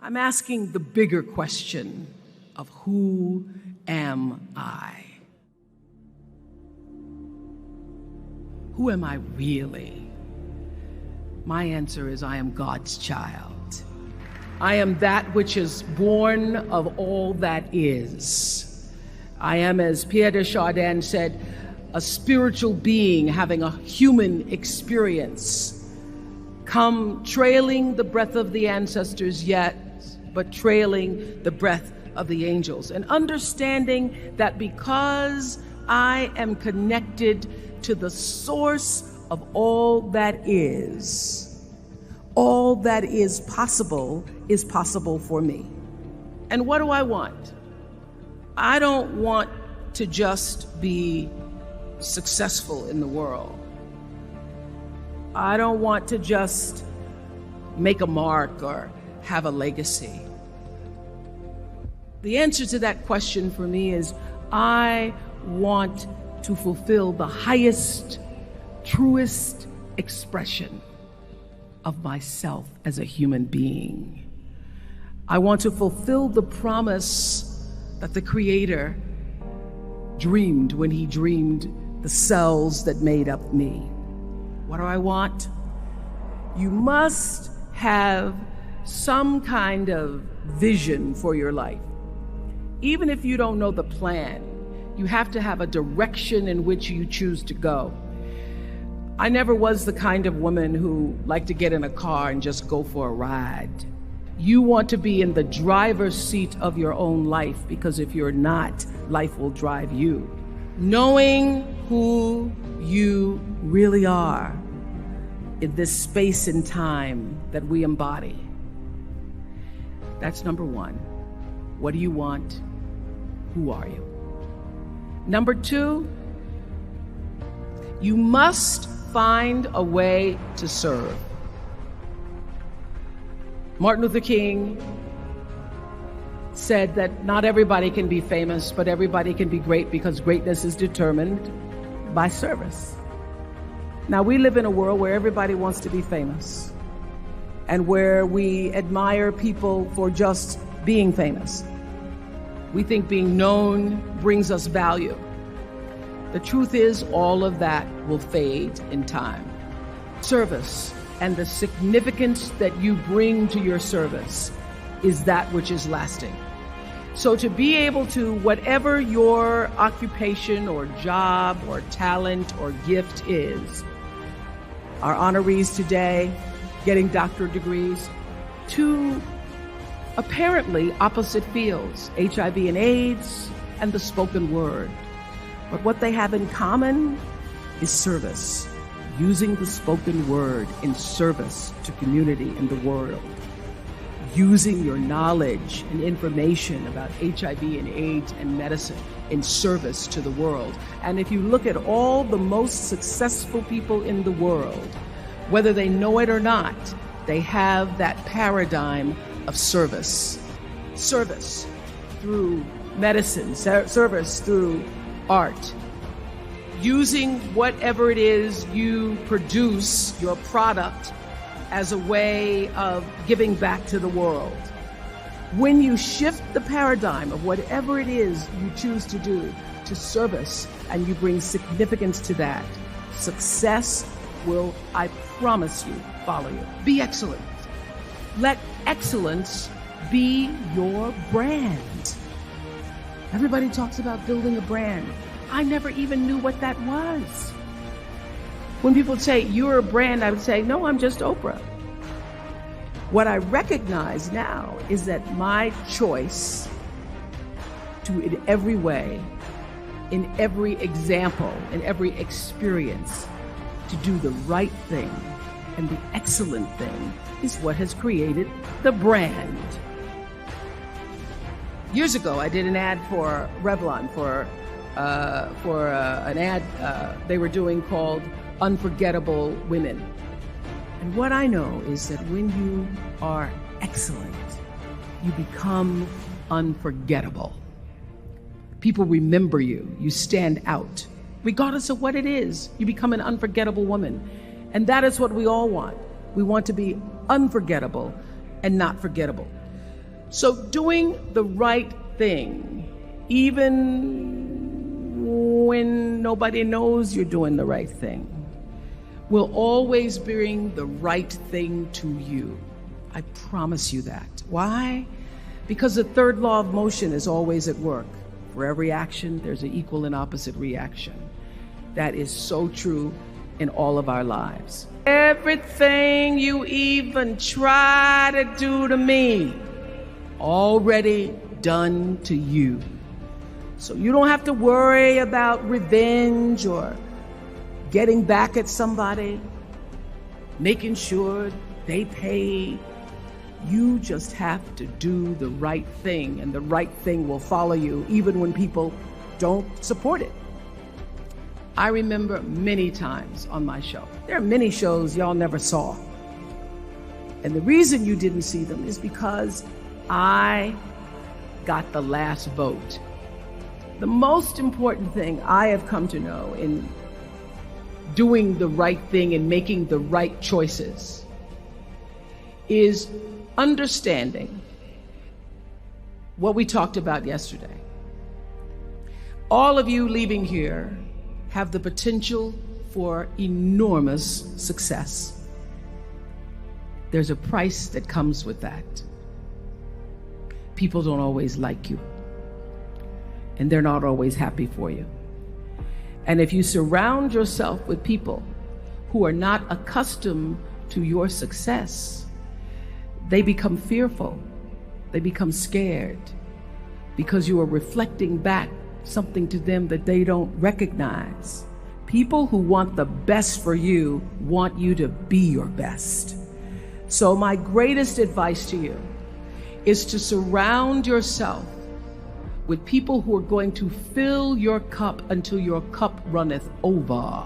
I'm asking the bigger question of who am I? Who am I really? My answer is I am God's child. I am that which is born of all that is. I am, as Pierre de Chardin said, a spiritual being having a human experience, come trailing the breath of the ancestors yet, but trailing the breath of the angels, and understanding that because I am connected to the source of all that is possible for me. And what do I want? I don't want to just be successful in the world. I don't want to just make a mark or have a legacy. The answer to that question for me is I want to fulfill the highest, truest expression of myself as a human being. I want to fulfill the promise that the Creator dreamed when He dreamed the cells that made up me. What do I want? You must have some kind of vision for your life. Even if you don't know the plan, you have to have a direction in which you choose to go. I never was the kind of woman who liked to get in a car and just go for a ride. You want to be in the driver's seat of your own life, because if you're not, life will drive you. Knowing who you really are in this space and time that we embody. That's number one. What do you want? Who are you? Number two, you must find a way to serve. Martin Luther King said that not everybody can be famous, but everybody can be great, because greatness is determined by service. Now, we live in a world where everybody wants to be famous and where we admire people for just being famous. We think being known brings us value. The truth is, all of that will fade in time. Service and the significance that you bring to your service is that which is lasting. So to be able to, whatever your occupation or job or talent or gift is, our honorees today getting doctorate degrees, to apparently opposite fields, HIV and AIDS and the spoken word. But what they have in common is service, using the spoken word in service to community in the world, using your knowledge and information about HIV and AIDS and medicine in service to the world. And if you look at all the most successful people in the world, whether they know it or not, they have that paradigm of service. Service through medicine, service through art, using whatever it is you produce, your product, as a way of giving back to the world. When you shift the paradigm of whatever it is you choose to do to service, and you bring significance to that, success will, I promise you, follow you. Be excellent. Let excellence be your brand. Everybody talks about building a brand. I never even knew what that was. When people say, you're a brand, I would say, no, I'm just Oprah. What I recognize now is that my choice to, in every way, in every example, in every experience, to do the right thing and the excellent thing is what has created the brand. Years ago, I did an ad for Revlon for an ad they were doing called Unforgettable Women. And what I know is that when you are excellent, you become unforgettable. People remember you. You stand out. Regardless of what it is, you become an unforgettable woman. And that is what we all want. We want to be unforgettable and not forgettable. So doing the right thing, even when nobody knows you're doing the right thing, will always bring the right thing to you. I promise you that. Why? Because the third law of motion is always at work. For every action, there's an equal and opposite reaction. That is so true in all of our lives. Everything you even try to do to me, already done to you. So you don't have to worry about revenge or getting back at somebody, making sure they pay. You just have to do the right thing, and the right thing will follow you even when people don't support it. I remember many times on my show. There are many shows y'all never saw. And the reason you didn't see them is because I got the last vote. The most important thing I have come to know in doing the right thing and making the right choices is understanding what we talked about yesterday. All of you leaving here have the potential for enormous success. There's a price that comes with that. People don't always like you, and they're not always happy for you. And if you surround yourself with people who are not accustomed to your success, they become fearful, they become scared, because you are reflecting back something to them that they don't recognize. People who want the best for you want you to be your best. So my greatest advice to you is to surround yourself with people who are going to fill your cup until your cup runneth over.